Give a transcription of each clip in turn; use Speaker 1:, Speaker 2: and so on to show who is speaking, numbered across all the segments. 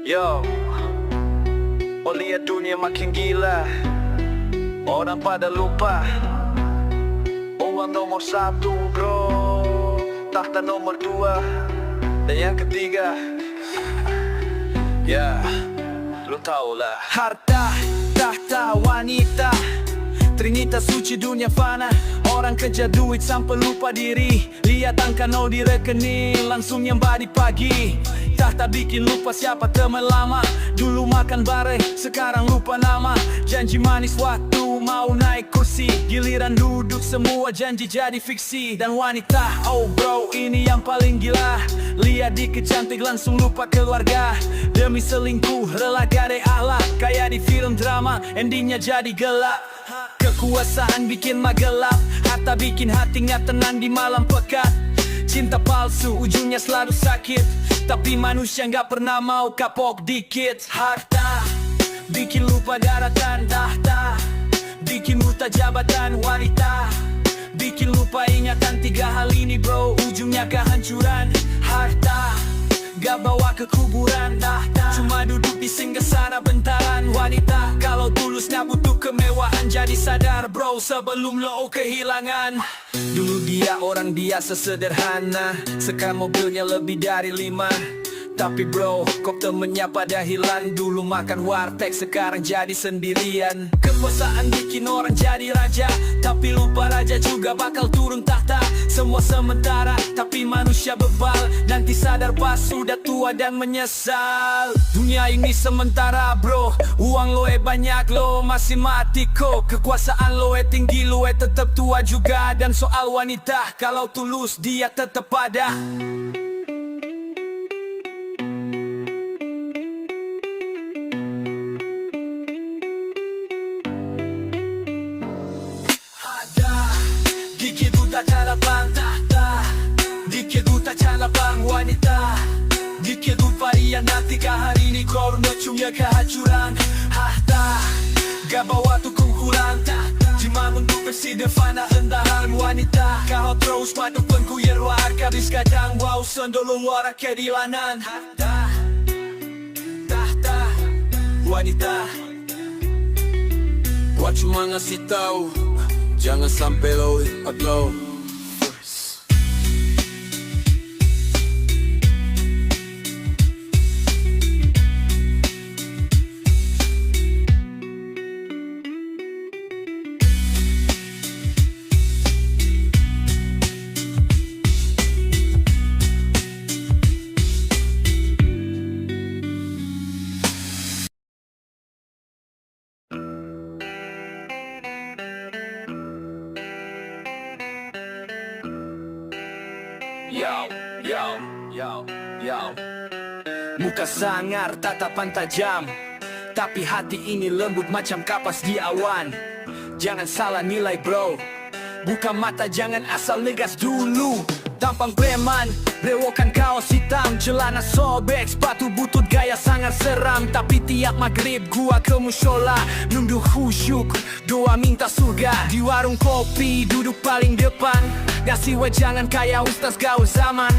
Speaker 1: Yo, oh lihat dunia makin gila. Orang pada lupa uang nomor satu bro, tahta nomor dua, dan yang ketiga ya, lu tau lah. Harta, tahta, wanita, trinitas suci dunia fana. Orang kejar duit sampai lupa diri. Lihat angka nol di rekening, langsung nyembah di pagi. Tahta bikin lupa siapa teman lama. Dulu makan bareng, sekarang lupa nama. Janji manis waktu mau naik kursi, giliran duduk semua janji jadi fiksi. Dan wanita, oh bro ini yang paling gila. Lihat dikit cantik langsung lupa keluarga. Demi selingkuh rela gadai akhlak. Kayak di film drama, endingnya jadi gelap. Kekuasaan bikin magelap, harta bikin hati nggak tenang di malam pekat. Cinta palsu ujungnya selalu sakit, tapi manusia nggak pernah mau kapok dikit. Harta bikin lupa daratan, tahta bikin buta jabatan. Wanita bikin lupa ingatan. Tiga hal ini bro, ujungnya kehancuran. Harta gak bawa ke kuburan, tahta cuma duduk di singgasana bentaran. Wanita kalau tulusnya butuh kemewahan, jadi sadar bro sebelum lo kehilangan. Dulu dia orang biasa sederhana, sekarang mobilnya lebih dari 5. Tapi bro, kok temennya pada hilang. Dulu makan warteg, sekarang jadi sendirian. Kekuasaan bikin orang jadi raja, tapi lupa raja juga bakal turun tahta. Semua sementara, tapi manusia bebal. Nanti sadar pas sudah tua dan menyesal. Dunia ini sementara bro, uang lo banyak lo masih mati kok. Kekuasaan lo tinggi lo tetap tua juga. Dan soal wanita, kalau tulus dia tetap ada. Dikit buta calabang tahta, dikit buta calabang wanita, dikit lupa dia nanti hari ini korno cuma kehancuran. Harta gak bawa tuh kurang, cuma untuk versi defana hendahan wanita. Kau terus padu pengkuyer warga bis kadang wow sendolo luar kedilanan. Harta, tahta, wanita. Gua cuma ngasih tahu, jangan sampai lo upload. Yo, yo, yo, yo. Muka sangar, tatapan tajam, tapi hati ini lembut macam kapas di awan. Jangan salah nilai bro, buka mata jangan asal negas dulu. Tampang preman, brewokan kaos hitam, celana sobek, sepatu butut gaya sangat seram. Tapi tiap maghrib gua ke musyola, nunduk khusyuk, doa minta surga. Di warung kopi duduk paling depan, ngasih wejangan kayak ustaz gaul zaman.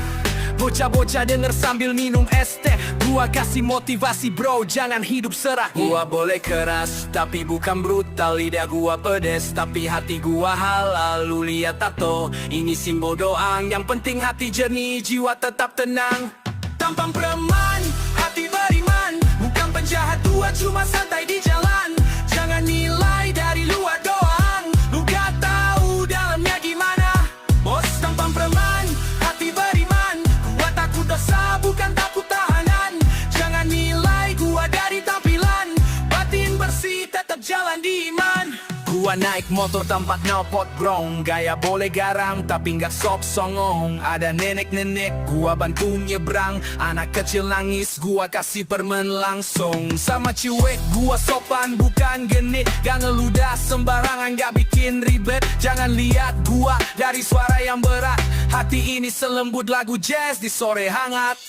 Speaker 1: Bocah-bocah denger sambil minum es teh, gua kasih motivasi bro jangan hidup serah. Gua boleh keras tapi bukan brutal, lidah gua pedes tapi hati gua halal. Lu lihat tato, ini simbol doang, yang penting hati jernih, jiwa tetap tenang. Tampang preman, hati beriman, bukan penjahat tua cuma santai di jalan. Jangan nilai dari luar doang, lu gak tahu dalamnya gimana. Bos tampang preman, hati beriman, gua takut dosa bukan takut tahanan. Jangan nilai gua dari tampilan, batin bersih tetap jalan di iman. Gua naik motor tanpa knalpot brong, gaya boleh garam tapi nggak sok songong. Ada nenek-nenek gua bantu nyebrang, anak kecil nangis gua kasih permen langsung. Sama cuek gua sopan bukan genit, gak ngeludah sembarangan gak bikin ribet. Jangan lihat gua dari suara yang berat, hati ini selembut lagu jazz di sore hangat.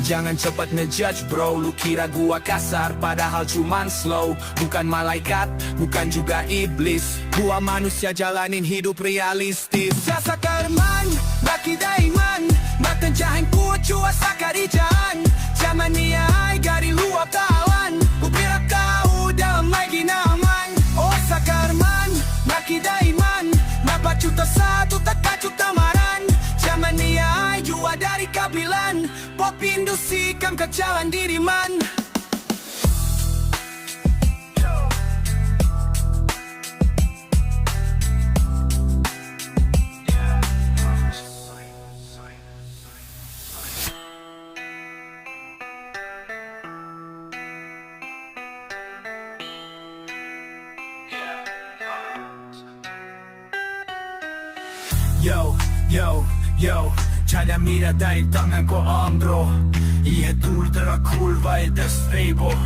Speaker 1: Jangan cepat ngejudge bro, lu kira gua kasar padahal cuman slow. Bukan malaikat, bukan juga iblis, gua manusia jalanin hidup realistis. Jasa karman, baki daiman, matan jahan kuat cua sakarijan. Zaman ni ay gari luap Pop Indo sikam ke jalan Diriman. Yo, yo, yo, c'hai mira dai tangan ko andro. I tur dra kurva I dess fable.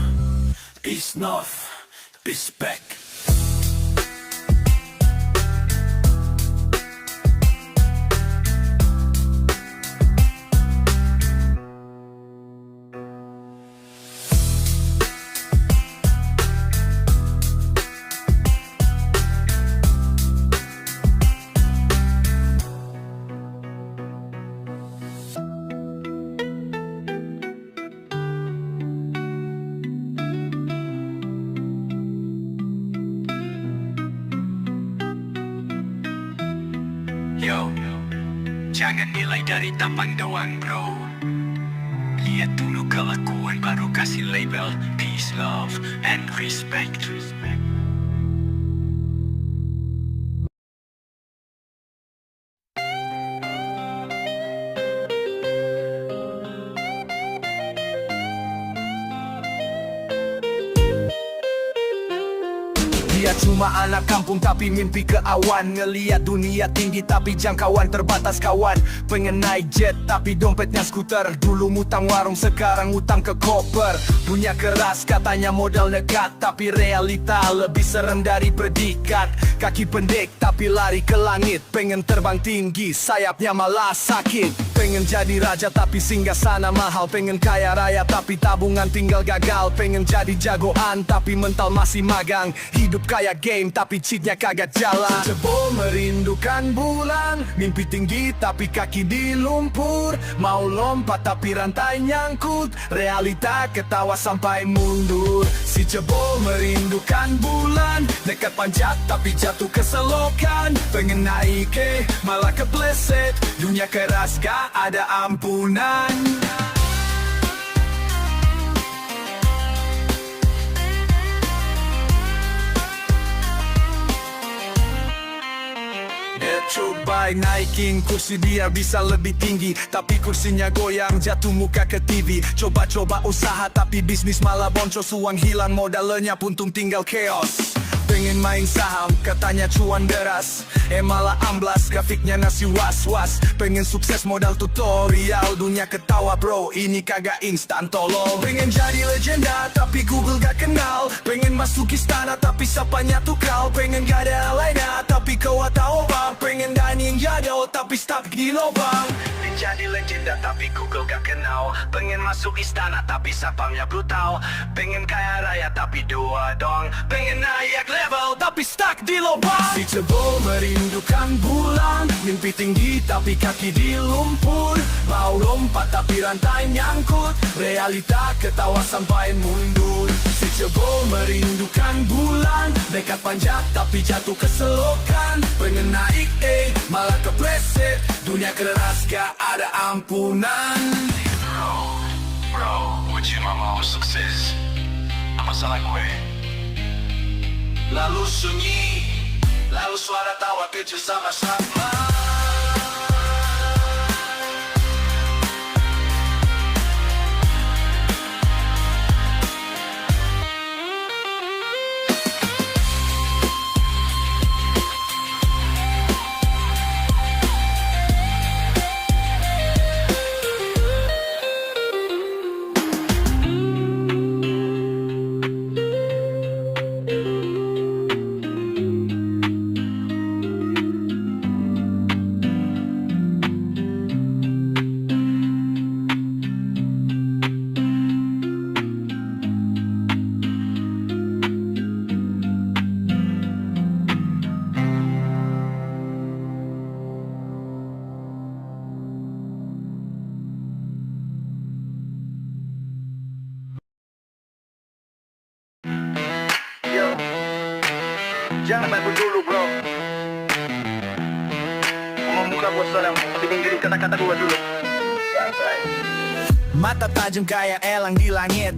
Speaker 1: Peace north, peace back. Yo, jangan nilai dari tampang doang bro. Lihat dulu kelakuan baru kasih label. Peace, love, and respect. Dia cuma anak kampung tapi mimpi ke awan. Ngeliat dunia tinggi tapi jangkauan terbatas kawan. Pengen naik jet tapi dompetnya skuter. Dulu mutang warung sekarang utang ke koper. Punya keras katanya modal nekat, tapi realita lebih serem dari predikat. Kaki pendek tapi lari ke langit. Pengen terbang tinggi sayapnya malah sakit. Pengen jadi raja tapi singgah sana mahal. Pengen kaya raya tapi tabungan tinggal gagal. Pengen jadi jagoan tapi mental masih magang. Hidup kayak game tapi cheatnya kagak jalan. Jebol merindukan bulan, mimpi tinggi tapi kaki di lumpur. Mau lompat tapi rantai nyangkut. Realita ketawa sampai mundur. Si jebol merindukan bulan, nekat panjat tapi jatuh ke selokan. Pengen naik malah kepleset. Dunia keras gak ada ampunan. Coba naikin kursi dia bisa lebih tinggi, tapi kursinya goyang jatuh muka ke TV. Coba-coba usaha tapi bisnis malah boncos. Uang hilang modalnya puntung tinggal chaos. Pengen main saham, katanya cuan deras, malah amblas, grafiknya nasi was-was. Pengen sukses modal tutorial, dunia ketawa bro, ini kagak instan tolong. Pengen jadi legenda, tapi Google gak kenal. Pengen masuk istana, tapi sapanya tukal. Pengen gak ada lainnya, tapi kau tahu bang. Pengen dining jadul, tapi stuck di lubang. Pengen jadi legenda, tapi Google gak kenal. Pengen masuk istana, tapi sapanya brutal. Pengen kaya raya, tapi dua dong. Pengen naik level tapi stuck di lubang. Si cebol merindukan bulan, mimpi tinggi tapi kaki di lumpur. Mau lompat tapi rantai nyangkut. Realita ketawa sampai mundur. Si cebol merindukan bulan, nekat panjat tapi jatuh ke selokan. Pengen naik malah kepleset. Dunia keras gak ada ampunan. Bro, gue cuma mau sukses. Apa salah gue? Lalu sunyi, lalu suara tawa kecil sama-sama. Jangan bantu dulu bro. Mau buka buat saudaramu, tapi dengerin kata-kata gua dulu. Santai. Mata tajam kayak elang di langit,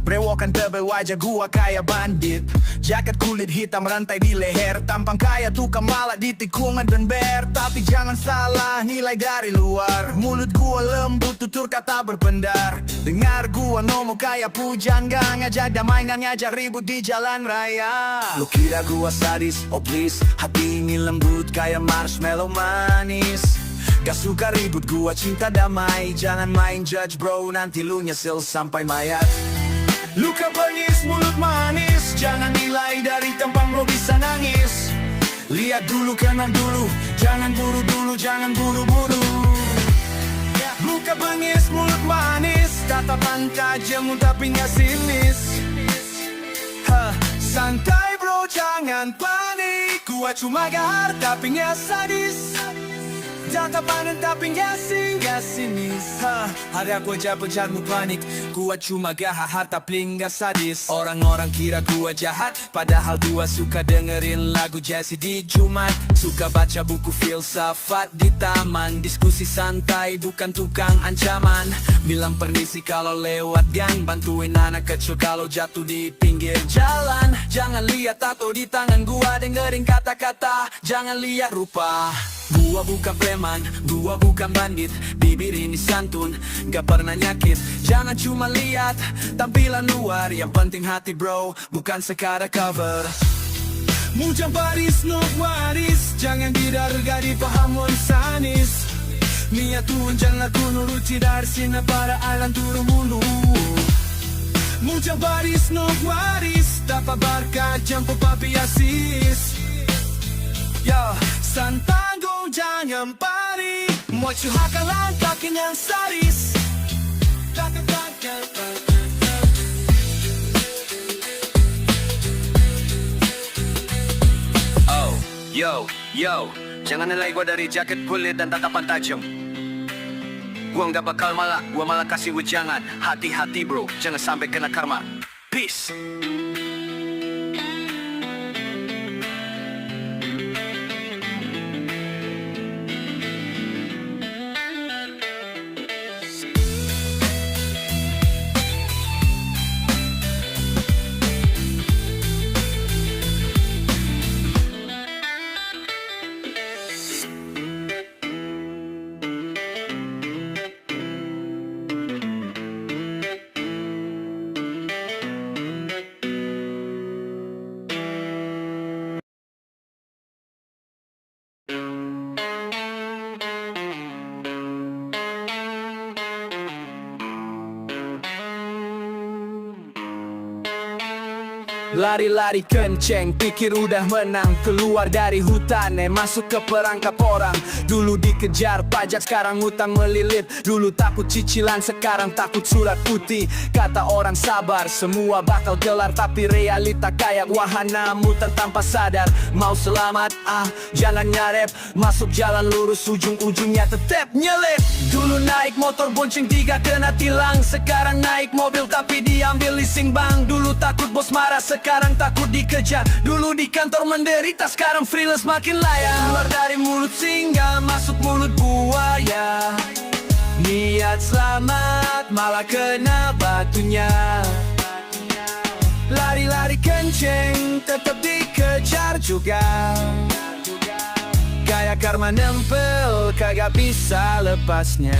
Speaker 1: brewokan tebal wajah gua kayak bandit. Jaket kulit hitam rantai di leher, tampang kayak tukang malak di tikungan dan ber. Tapi jangan salah nilai dari luar, mulut gua lembut tutur kata berpendar. Dengar gua ngomong kayak pujangga, ngajak damai nggak ngajak ribut di jalan raya. Lu kira gua sadis, oh please, hati ini lembut kayak marshmallow manis. Gak suka ribut, gua cinta damai. Jangan main judge bro, nanti lu nyesel sampai mayat. Luka bengis, mulut manis, jangan nilai dari tampang bro bisa nangis. Lihat dulu, kenal dulu, jangan buru dulu, jangan buru-buru. Luka bengis, mulut manis, tatapan tajam tapi gak sinis. Santai bro, jangan panik, gua cuma gahar tapi gak sadis. Tatapan tapi gak sinis. Hari aku aja pencatmu panik, gua cuma gahar tapi gak sadis. Orang-orang kira gua jahat, padahal gua suka dengerin lagu Jesse di Jumat. Suka baca buku filsafat di taman, diskusi santai bukan tukang ancaman. Bilang permisi kalau lewat gang, bantuin anak kecil kalau jatuh di pinggir jalan. Jangan lihat tato di tangan gua, dengerin kata-kata, jangan lihat rupa. Gua bukan preman, gua bukan bandit, bibir ini santun, gak pernah nyakit. Jangan cuma lihat tampilan luar, yang penting hati bro, bukan sekadar cover. Mujang baris, no waris, jangan didarga dipaham sanis. Niat Tuhan jangan ku nuruti dari sini para alam turun mulu. Mujang baris, no waris, dapat barca jampo papi asis. Yo, santanggo jangan pari, mau curhatkan langkah yang sadis. Oh, yo, jangan nilai gua dari jaket kulit dan tatapan tajam. Gua nggak bakal malak, gua malah kasih wejangan. Hati-hati bro, jangan sampai kena karma. Peace. Lari-lari kenceng, pikir udah menang. Keluar dari hutan, masuk ke perangkap orang. Dulu dikejar pajak, sekarang utang melilit. Dulu takut cicilan, sekarang takut surat putih. Kata orang sabar, semua bakal kelar. Tapi realita kayak wahana muter tanpa sadar. Mau selamat, jangan nyarep. Masuk jalan lurus, ujung-ujungnya tetep nyelip. Dulu naik motor bonceng 3 kena tilang. Sekarang naik mobil tapi diambil leasing bank. Dulu takut bos marah, sekarang takut dikejar. Dulu di kantor menderita, sekarang freelance makin layak. Keluar dari mulut singa, masuk mulut buaya. Niat selamat, malah kena batunya. Lari-lari kenceng, tetap dikejar juga. Kayak karma nempel, kagak bisa lepasnya.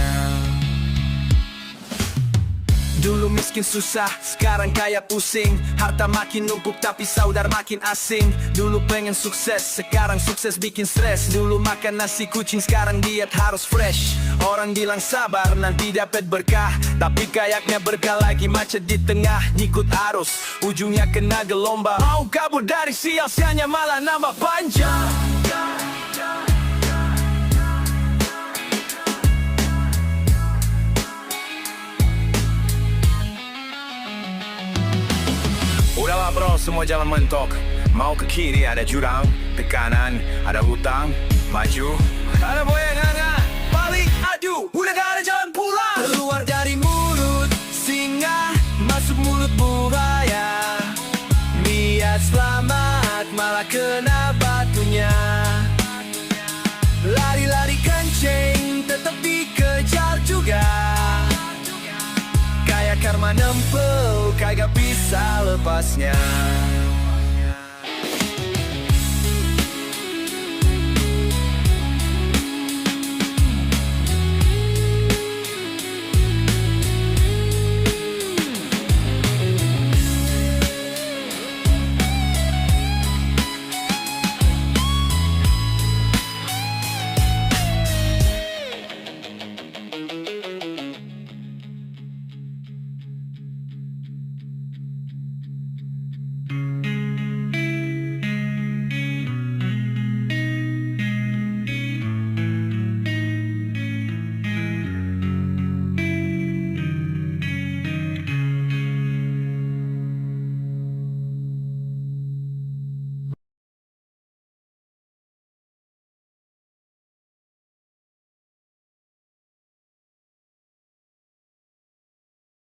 Speaker 1: Dulu miskin susah, sekarang kaya pusing. Harta makin numpuk tapi saudara makin asing. Dulu pengen sukses, sekarang sukses bikin stres. Dulu makan nasi kucing, sekarang diet harus fresh. Orang bilang sabar, nanti dapat berkah. Tapi kayaknya berkah lagi macet di tengah. Ngikut arus, ujungnya kena gelombang. Mau kabur dari sial-sialnya malah nambah panjang. Udahlah bro, semua jalan mentok. Mau ke kiri ada jurang, ke kanan ada hutang. Maju ada boyangan, balik adu, udah gak ada jalan pulang. Keluar dari mulut singa, masuk mulut buaya. Niat selamat, malah kena batunya. Lari-lari kenceng, tetap dikejar juga. menempuh, kagak bisa lepasnya.